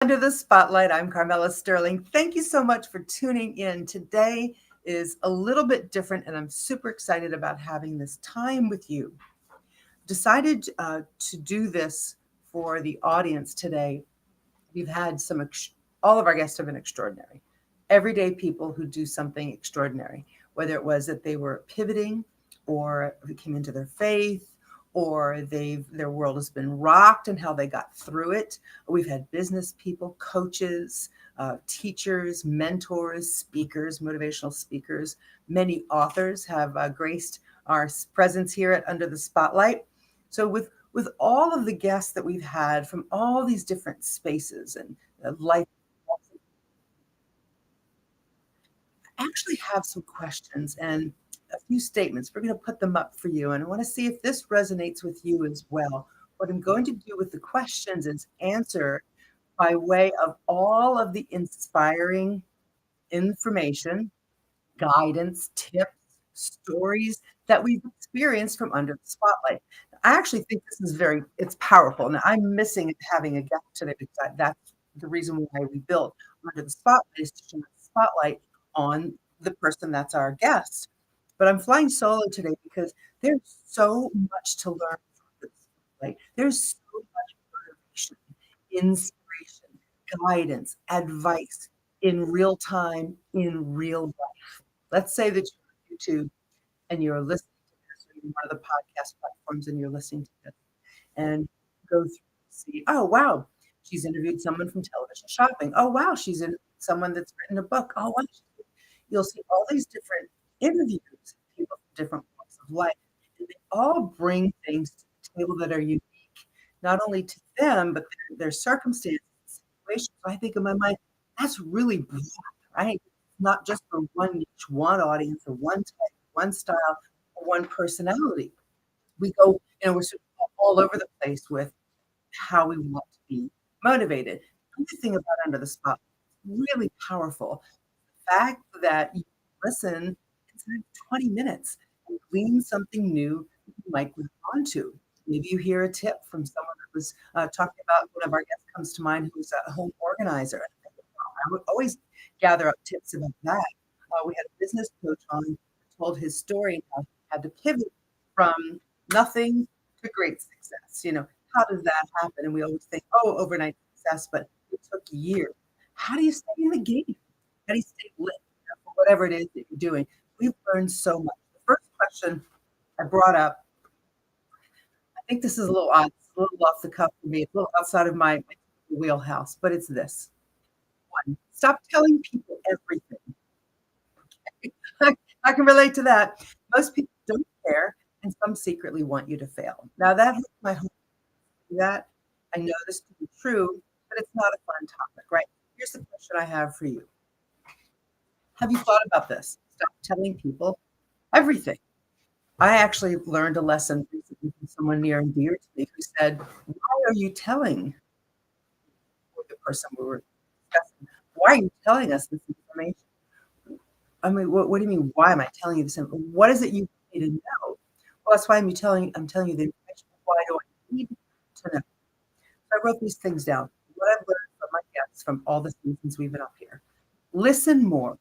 Under the Spotlight. I'm Carmela Sterling. Thank you so much for tuning in. Today is a little bit different, and I'm super excited about having this time with you. Decided to do this for the audience today. We've had all of our guests have been extraordinary. Everyday people who do something extraordinary, whether it was that they were pivoting or they came into their faith or their world has been rocked and how they got through it. We've had business people, coaches, teachers, mentors, speakers, motivational speakers. Many authors have graced our presence here at Under the Spotlight. So with all of the guests that we've had from all these different spaces and life, I actually have some questions and a few statements. We're going to put them up for you, and I want to see if this resonates with you as well. What I'm going to do with the questions is answer by way of all of the inspiring information, guidance, tips, stories that we've experienced from Under the Spotlight. I actually think this is it's powerful. Now, I'm missing having a guest today because that's the reason why we built Under the Spotlight is to shine the spotlight on the person that's our guest. But I'm flying solo today because there's so much to learn from this spotlight. There's so much motivation, inspiration, guidance, advice in real time, in real life. Let's say that you're on YouTube and you're listening to this, or you're one of the podcast platforms and you're listening to this, and go through and see, oh wow, she's interviewed someone from television shopping. Oh wow, she's interviewed someone that's written a book. Oh wow, you'll see all these different interviews, people from different walks of life, and they all bring things to the table that are unique, not only to them but their circumstances, situations. So I think in my mind, that's really broad, right? Not just for one niche, one audience, or one type, one style, or one personality. We go, we're sort of all over the place with how we want to be motivated. The thing about Under the Spotlight is really powerful. The fact that you listen inside of 20 minutes and glean something new that you might grab onto. Maybe you hear a tip from someone that was talking about one of our guests comes to mind who's a home organizer. I would always gather up tips about that. We had a business coach on who told his story and how he had to pivot from nothing to great success. How does that happen? And we always think, oh, overnight success, but it took years. How do you stay in the game? How do you stay lit for whatever it is that you're doing? We've learned so much. The first question I brought up, I think this is a little odd, it's a little off the cuff for me, it's a little outside of my wheelhouse, but it's this. One, stop telling people everything. I can relate to that. Most people don't care, and some secretly want you to fail. Now that hits my heart. That I know this to be true, but it's not a fun topic, right? Here's the question I have for you. Have you thought about this? Stop telling people everything. I actually learned a lesson recently from someone near and dear to me who said, why are you telling the person we were discussing, why are you telling us this information? I mean, what do you mean? Why am I telling you this? What is it you need to know? Well, that's why I'm telling you the information. Why do I need to know? So I wrote these things down. What I've learned from my guests from all the seasons we've been up here. Listen more.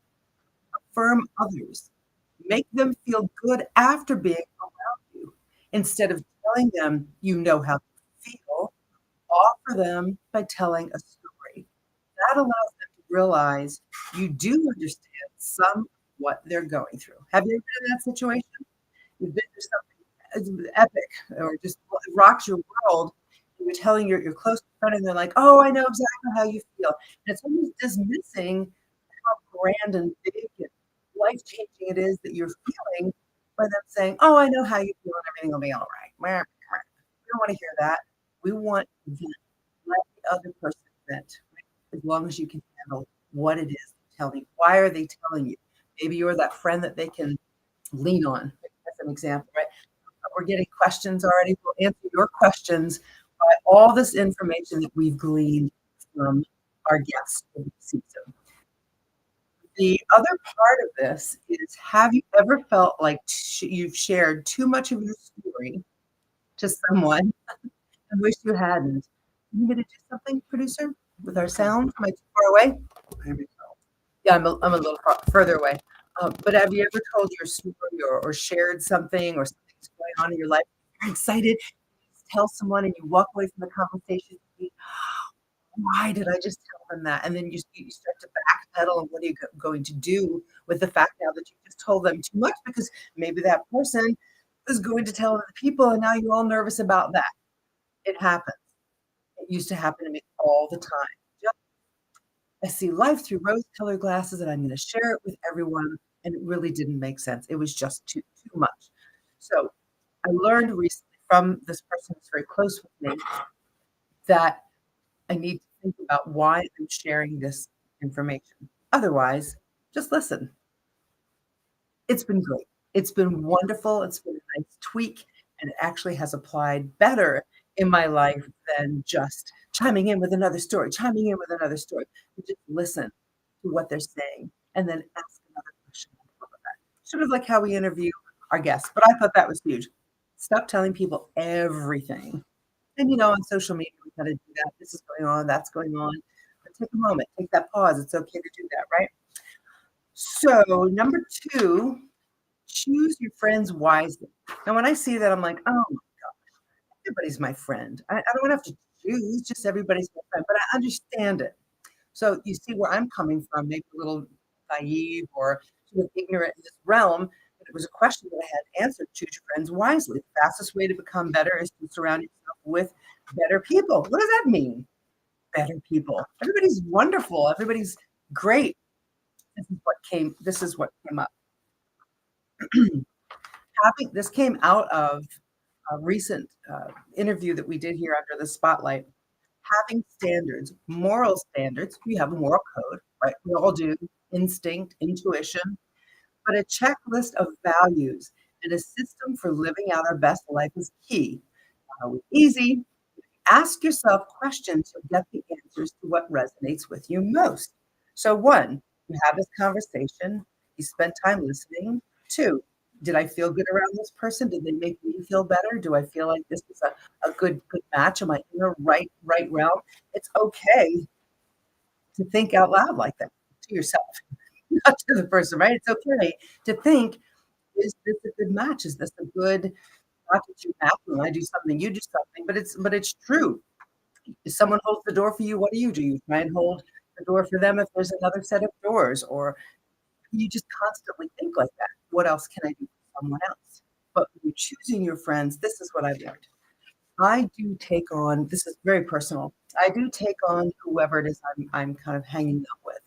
Affirm others. Make them feel good after being around you. Instead of telling them you know how they feel, offer them by telling a story. That allows them to realize you do understand some of what they're going through. Have you ever been in that situation? You've been through something epic or just rocks your world. You're telling your close friend, and they're like, "Oh, I know exactly how you feel." And it's almost dismissing how grand and big and life changing it is that you're feeling by them saying, "Oh, I know how you feel, and everything will be all right." We don't want to hear that. We want to vent. Let the other person vent, right? As long as you can handle what it is they're telling you. Why are they telling you? Maybe you're that friend that they can lean on. As an example, right? We're getting questions already. We'll answer your questions by all this information that we've gleaned from our guests for this season. The other part of this is, have you ever felt like you've shared too much of your story to someone and wish you hadn't? You gonna do something, producer? with our sound? Am I too far away? Maybe so. Yeah, I'm a little further away. But have you ever told your story or shared something or something's going on in your life? You're excited, you tell someone, and you walk away from the conversation thinking, why did I just tell them that? And then you start to backpedal, and what are you going to do with the fact now that you just told them too much because maybe that person is going to tell other people, and now you're all nervous about that. It happens. It used to happen to me all the time. Just I see life through rose-colored glasses, and I'm gonna share it with everyone, and it really didn't make sense. It was just too much. So, I learned recently from this person who's very close with me that I need to think about why I'm sharing this information. Otherwise, just listen. It's been great. It's been wonderful. It's been a nice tweak, and it actually has applied better in my life than just chiming in with another story. You just listen to what they're saying and then ask another question on top of that. Sort of like how we interview our guests, but I thought that was huge. Stop telling people everything. And, on social media, we gotta do that. This is going on, that's going on. But take a moment, take that pause. It's okay to do that, right? So, number 2, choose your friends wisely. Now, when I see that, I'm like, "Oh, everybody's my friend. I don't have to choose, just everybody's my friend," but I understand it. So, you see where I'm coming from, maybe a little naive or sort of ignorant in this realm, but it was a question that I had answered. Choose your friends wisely. The fastest way to become better is to surround yourself with better people. What does that mean? Better people. Everybody's wonderful. Everybody's great. This is what came up. Having this came out of a recent interview that we did here under the spotlight. Having standards, moral standards, we have a moral code, right? We all do, instinct, intuition, but a checklist of values and a system for living out our best life is key. Easy. Ask yourself questions to get the answers to what resonates with you most. So, one, you have this conversation, you spend time listening. Two, did I feel good around this person? Did they make me feel better? Do I feel like this is a good match? Am I in the right realm? It's okay to think out loud like that to yourself, not to the person, right? It's okay to think, is this a good match? Is this a good not that you have to, I do something, you do something, but it's true. If someone holds the door for you, what do? You try and hold the door for them if there's another set of doors, or you just constantly think like that. What else can I do for someone else? But when you're choosing your friends, this is what I've learned. I do take on, this is very personal. I do take on whoever it is I'm kind of hanging out with.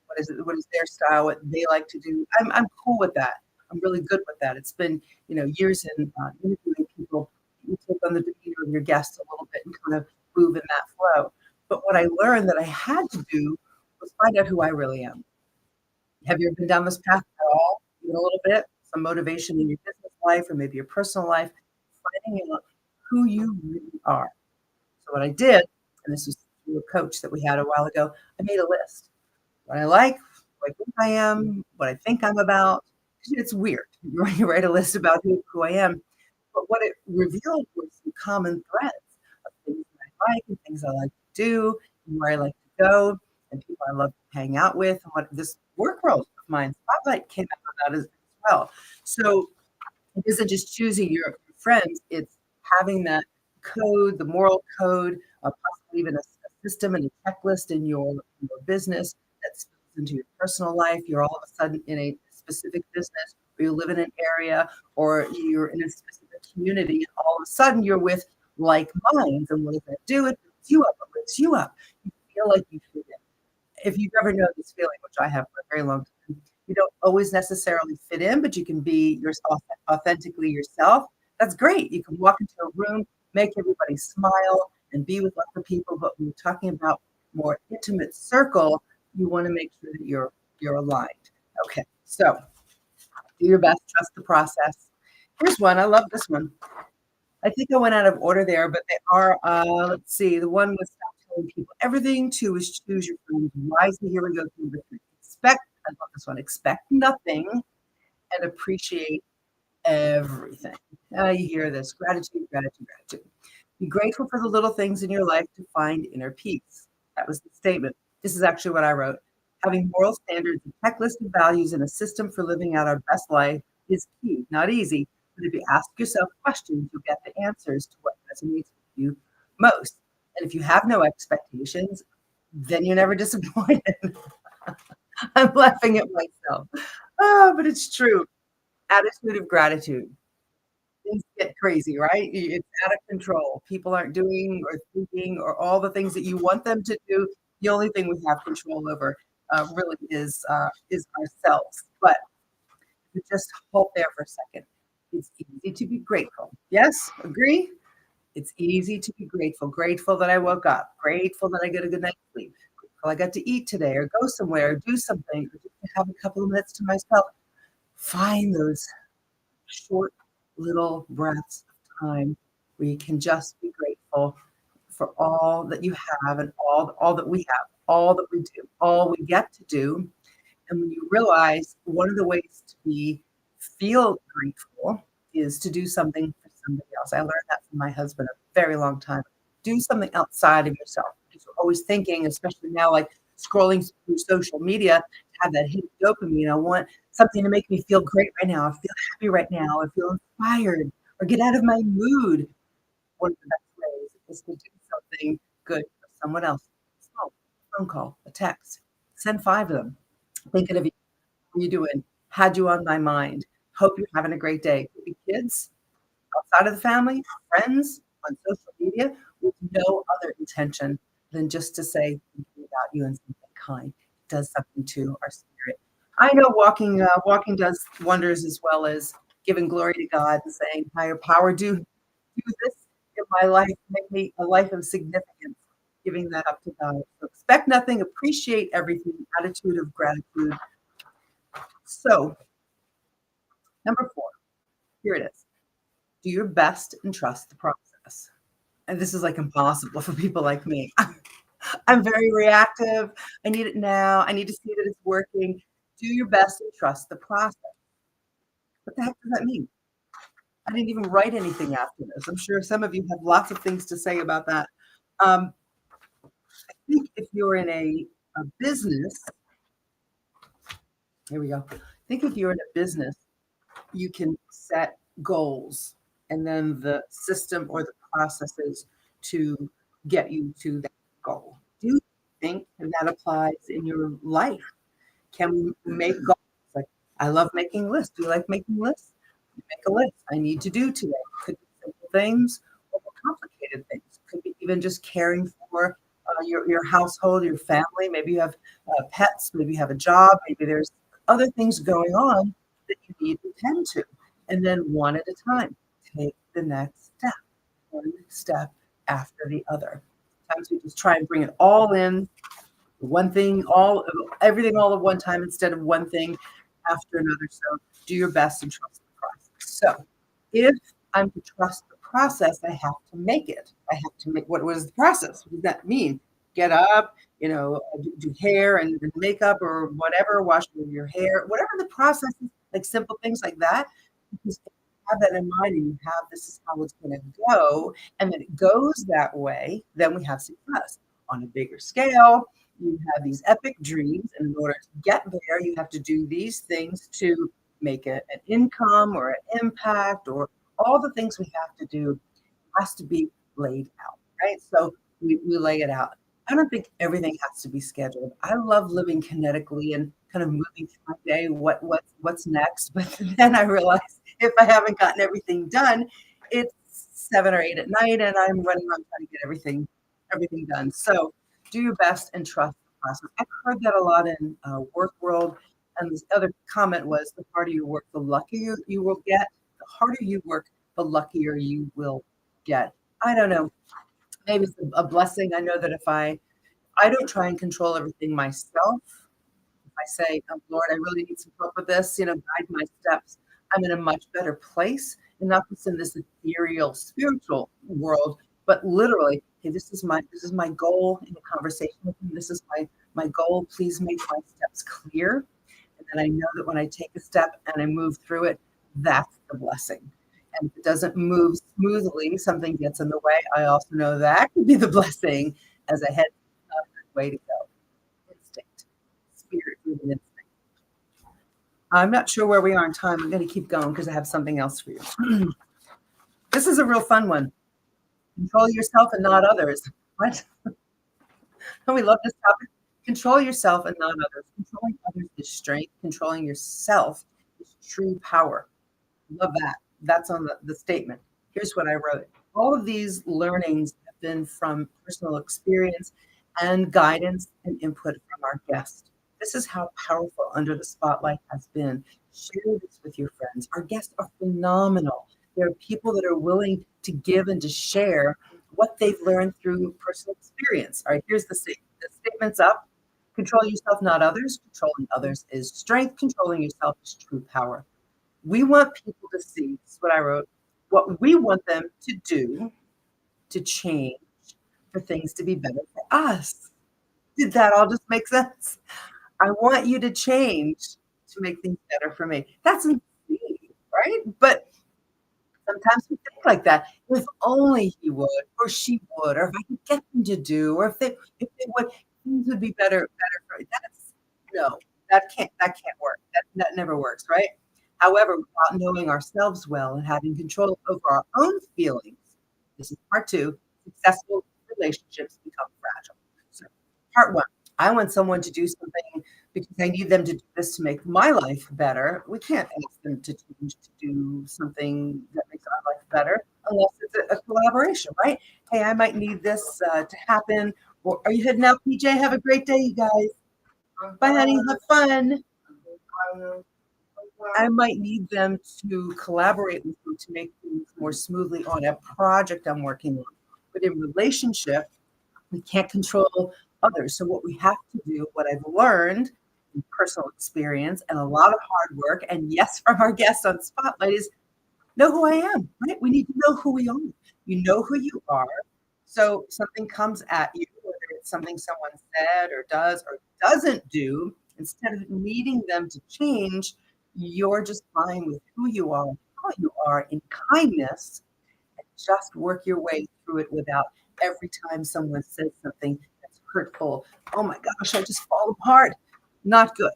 What is their style, what they like to do. I'm cool with that. I'm really good with that. It's been, years in interviewing people. You take on the demeanor of your guests a little bit and kind of move in that flow. But what I learned that I had to do was find out who I really am. Have you ever been down this path at all? Even a little bit? Some motivation in your business life or maybe your personal life, finding out who you really are. So what I did, and this was through a coach that we had a while ago, I made a list. What I like, who I think I am, what I think I'm about. It's weird when you write a list about who I am, but what it revealed was some common threads of things that I like and things I like to do, and where I like to go, and people I love to hang out with, and what this work world of mine, Spotlight, came out of that as well. So it isn't just choosing your friends, it's having that code, the moral code, possibly even a system and a checklist in your business that spills into your personal life. You're all of a sudden in a specific business, or you live in an area, or you're in a specific community, and all of a sudden you're with like minds. And what does that do? It lifts you up. It lifts you up. You feel like you fit in. If you've ever known this feeling, which I have for a very long time, you don't always necessarily fit in, but you can be yourself, authentically yourself. That's great. You can walk into a room, make everybody smile, and be with other people. But when you're talking about more intimate circle, you want to make sure that you're aligned. Okay, so do your best, trust the process. Here's one. I love this one. I think I went out of order there, but they are, let's see, the one was stop telling people everything. 2 is choose your friends wisely. Here we go. Number 3, I love this one, expect nothing and appreciate everything. You hear this, gratitude, gratitude, gratitude. Be grateful for the little things in your life to find inner peace. That was the statement. This is actually what I wrote. Having moral standards, a checklist of values, and a system for living out our best life is key. Not easy, but if you ask yourself questions, you'll get the answers to what resonates with you most. And if you have no expectations, then you're never disappointed. I'm laughing at myself. Oh, but it's true. Attitude of gratitude. Things get crazy, right? It's out of control. People aren't doing or thinking or all the things that you want them to do. The only thing we have control over really is ourselves. But if you just hold there for a second. It's easy to be grateful. Yes, agree. It's easy to be grateful. Grateful that I woke up. Grateful that I get a good night's sleep. Grateful I got to eat today, or go somewhere, or do something, or just to have a couple of minutes to myself. Find those short little breaths of time where you can just be grateful for all that you have and all that we have, all that we do, all we get to do. And when you realize one of the ways to feel grateful is to do something for somebody else. I learned that from my husband a very long time. Do something outside of yourself. Because we're always thinking, especially now, like scrolling through social media, to have that hit of dopamine. I want something to make me feel great right now. I feel happy right now. I feel inspired or get out of my mood. One of the best ways is to do something good for someone else. Small phone call, a text. Send 5 of them. Thinking of you. How you doing? Had you on my mind. Hope you're having a great day. Could be kids, outside of the family, friends, on social media, with no other intention than just to say thinking about you and something kind. It does something to our spirit. I know walking does wonders as well as giving glory to God and saying, higher power, do this in my life, make me a life of significance, giving that up to God. So expect nothing, appreciate everything, attitude of gratitude. So, number 4, here it is. Do your best and trust the process. And this is like impossible for people like me. I'm very reactive. I need it now. I need to see that it's working. Do your best and trust the process. What the heck does that mean? I didn't even write anything after this. I'm sure some of you have lots of things to say about that. I think if you're in a business, here we go. I think if you're in a business, you can set goals and then the system or the processes to get you to that goal. Do you think that applies in your life? Can we make goals? Like, I love making lists. Do you like making lists? You make a list. I need to do today. Could be simple things or more complicated things. Could be even just caring for your household, your family. Maybe you have pets. Maybe you have a job. Maybe there's other things going on that you need to tend to. And then one at a time, take the next step, one step after the other. Sometimes we just try and bring it all in, one thing, everything all at one time instead of one thing after another. So do your best and trust the process. So if I'm to trust the process, I have to make it. I have to make, what is the process? What does that mean? Get up, do hair and makeup or whatever, wash your hair, whatever the process is, like simple things like that. Because if you have that in mind and you have this is how it's going to go, and then it goes that way, then we have success. On a bigger scale, you have these epic dreams, and in order to get there, you have to do these things to make it an income or an impact, or all the things we have to do has to be laid out, right? So we lay it out. I don't think everything has to be scheduled. I love living kinetically and kind of moving through my day, what's next. But then I realize if I haven't gotten everything done, it's 7 or 8 at night and I'm running around trying to get everything done. So do your best and trust the process. I've heard that a lot in work world. And this other comment was the harder you work, the luckier you will get. The harder you work, the luckier you will get. I don't know. Maybe it's a blessing. I know that if I don't try and control everything myself, if I say, oh, Lord, I really need some help with this, guide my steps, I'm in a much better place. And not just in this ethereal spiritual world, but literally, hey, this is my goal in the conversation with him. This is my goal. Please make my steps clear. And then I know that when I take a step and I move through it, that's the blessing. And if it doesn't move smoothly, something gets in the way. I also know that could be the blessing as I head way to go. Instinct, spirit-driven instinct. I'm not sure where we are in time. I'm going to keep going because I have something else for you. This is a real fun one. Control yourself and not others. What? Don't we love this topic? Control yourself and not others. Controlling others is strength. Controlling yourself is true power. Love that. That's on the statement. Here's what I wrote. All of these learnings have been from personal experience and guidance and input from our guests. This is how powerful Under the Spotlight has been. Share this with your friends. Our guests are phenomenal. There are people that are willing to give and to share what they've learned through personal experience. All right, here's the statement. The statement's up. Control yourself, not others. Controlling others is strength. Controlling yourself is true power. We want people to see, this is what I wrote, what we want them to do to change for things to be better for us. Did that all just make sense? I want you to change to make things better for me. That's insane, right? But sometimes we think like that. If only he would, or she would, or if I could get them to do, or if they would, things would be better for me. That's no, that can't work. That never works, right? However, without knowing ourselves well and having control over our own feelings, this is part two, successful relationships become fragile. So part one, I want someone to do something because I need them to do this to make my life better. We can't ask them to change to do something that makes our life better unless it's a collaboration, right? Hey, I might need this to happen. Or are you heading out, PJ? Have a great day, you guys. Bye, honey. Have fun. I might need them to collaborate with me to make things more smoothly on a project I'm working on. But in relationship, we can't control others. So what we have to do, what I've learned in personal experience and a lot of hard work, and yes, from our guest on Spotlight, is know who I am, right? We need to know who we are. You know who you are. So something comes at you, whether it's something someone said or does or doesn't do, instead of needing them to change, you're just fine with who you are, how you are in kindness, and just work your way through it without every time someone says something that's hurtful. Oh my gosh, I just fall apart. Not good,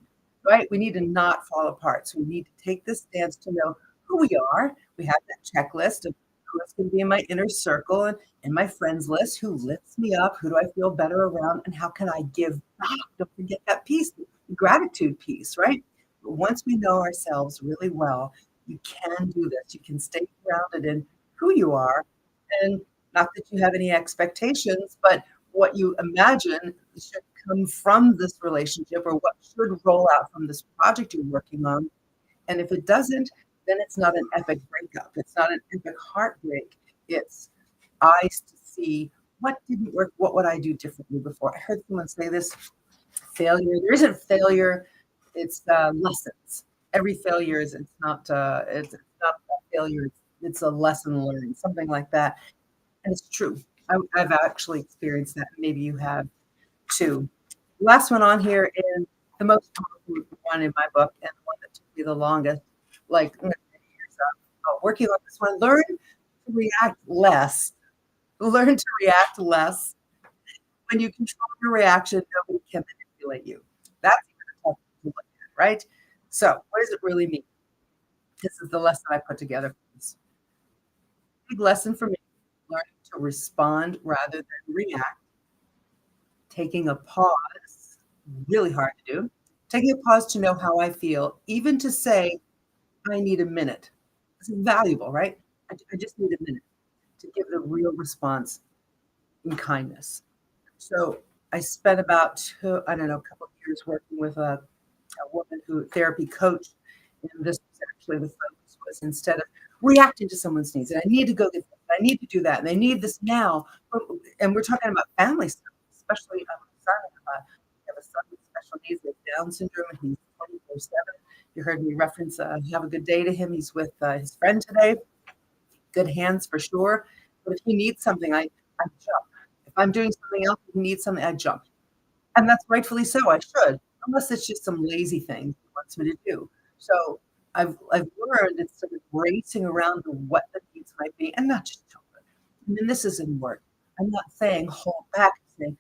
right? We need to not fall apart. So we need to take this stance to know who we are. We have that checklist of who's going to be in my inner circle and in my friends list, who lifts me up, who do I feel better around, and how can I give back? Don't forget that piece, the gratitude piece, right? But once we know ourselves really well, you can do this. You can stay grounded in who you are, and not that you have any expectations, but what you imagine should come from this relationship or what should roll out from this project you're working on. And if it doesn't, then it's not an epic breakup. It's not an epic heartbreak. It's eyes to see what didn't work. What would I do differently before? I heard someone say this failure. There isn't failure. It's lessons. Every failure is. It's not a failure. It's a lesson learned. Something like that. And it's true. I've actually experienced that. Maybe you have too. Last one on here is the most powerful one in my book and the one that took me the longest, like many years working on this one. Learn to react less. Learn to react less. When you control your reaction, nobody can manipulate you. That's even a tough thing to look at, right? So, what does it really mean? This is the lesson I put together for this. Big lesson for me: learning to respond rather than react. Taking a pause, really hard to do. Taking a pause to know how I feel, even to say, I need a minute. It's valuable, right? I just need a minute to give the real response in kindness. So I spent about I don't know, a couple of years working with a woman who therapy coach. And this was actually the focus was instead of reacting to someone's needs, and I need to go get this, I need to do that, and they need this now. And we're talking about family stuff, especially my son. I have a son with special needs with Down syndrome, and he's 24/7. You heard me reference have a good day to him. He's with his friend today. Good hands for sure. But if he needs something, I jump. If I'm doing something else, if he needs something, I jump. And that's rightfully so, I should, unless it's just some lazy thing he wants me to do. So I've learned instead of racing around to what the needs might be, and not just children. I mean, this isn't work. I'm not saying hold back, saying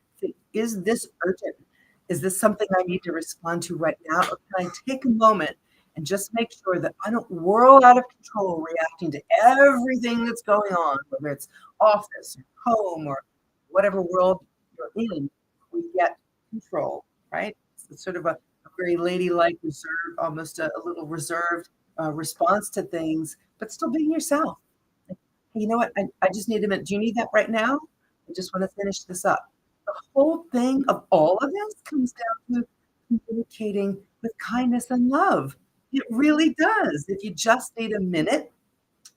Is this urgent? Is this something I need to respond to right now? Or can I take a moment and just make sure that I don't whirl out of control reacting to everything that's going on, whether it's office or home or whatever world you're in, we get control, right? It's sort of a very ladylike, reserved, almost a little reserved response to things, but still being yourself. Like, "Hey, you know what? I just need a minute. Do you need that right now? I just want to finish this up." The whole thing of all of this comes down to communicating with kindness and love. It really does. If you just need a minute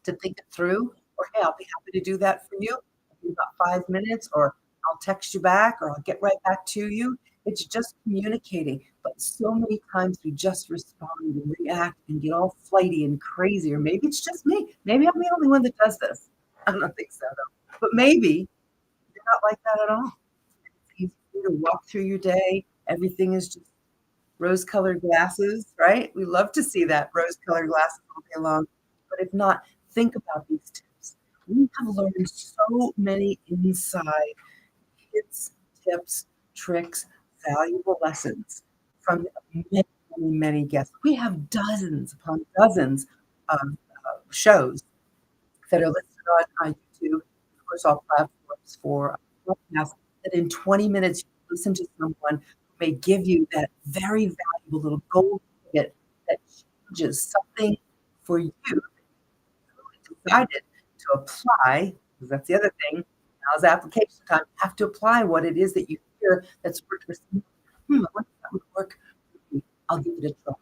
to think it through, or hey, I'll be happy to do that for you in about 5 minutes, or I'll text you back, or I'll get right back to you. It's just communicating. But so many times we just respond and react and get all flighty and crazy, or maybe it's just me. Maybe I'm the only one that does this. I don't think so, though. But maybe you're not like that at all. It's easy for you to walk through your day. Everything is just rose-colored glasses, right? We love to see that rose-colored glasses all day long. But if not, think about these tips. We have learned so many inside hits, tips, tricks, valuable lessons from many, many, many guests. We have dozens upon dozens of shows that are listed on YouTube, of course, all platforms for podcasts, that in 20 minutes, you listen to someone who may give you that very valuable little gold nugget that changes something for you decided to apply, because that's the other thing, now's application time. You have to apply what it is that you hear that's worked for someone. I wonder if that would work for me. I'll give it a try.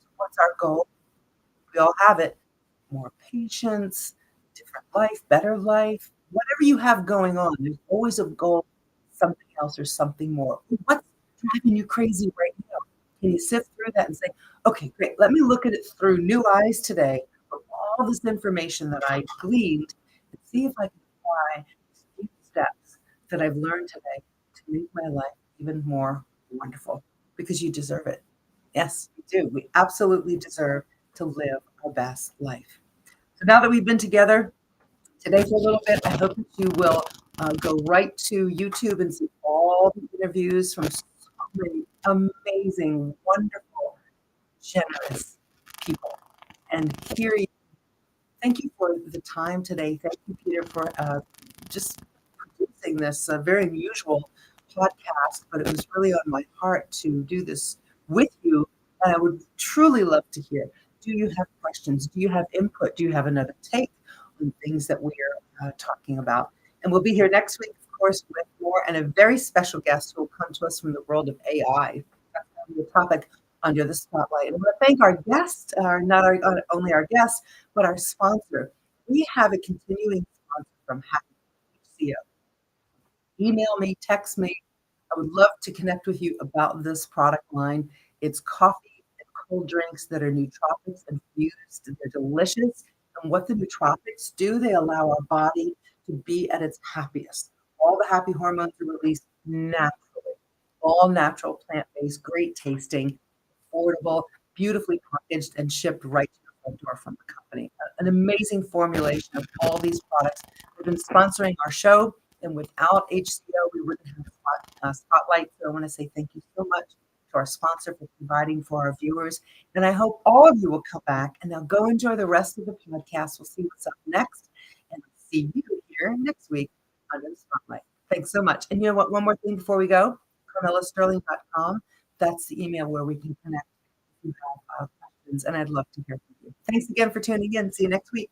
So what's our goal? We all have it. More patience, different life, better life, whatever you have going on, there's always a goal, something else or something more. What's driving you crazy right now? Can you sift through that and say, okay, great, let me look at it through new eyes today from all this information that I gleaned and see if I can apply these few steps that I've learned today to make my life even more wonderful because you deserve it. Yes, we do. We absolutely deserve to live our best life. So now that we've been together today for a little bit, I hope that you will go right to YouTube and see all the interviews from so many amazing, wonderful, generous people and hear you. Thank you for the time today. Thank you, Peter, for just producing this very unusual podcast, but it was really on my heart to do this with you. And I would truly love to hear. Do you have questions? Do you have input? Do you have another take on things that we're talking about? And we'll be here next week, of course, with more and a very special guest who will come to us from the world of AI. That's going to be the topic under the spotlight. And I want to thank our guest, not only our guest, but our sponsor. We have a continuing sponsor from Happy HCO. Email me, text me. I would love to connect with you about this product line. It's coffee and cold drinks that are nootropics infused. They're delicious. And what the nootropics do, they allow our body to be at its happiest. All the happy hormones are released naturally. All natural, plant-based, great tasting, affordable, beautifully packaged, and shipped right to your front door from the company. An amazing formulation of all these products. They've been sponsoring our show, and without HCO, we wouldn't have Spotlight. So I want to say thank you so much to our sponsor for providing for our viewers. And I hope all of you will come back, and now go enjoy the rest of the podcast. We'll see what's up next, and see you here next week under the Spotlight. Thanks so much. And you know what? One more thing before we go, CarmelaSterling.com. That's the email where we can connect if you have questions, and I'd love to hear from you. Thanks again for tuning in. See you next week.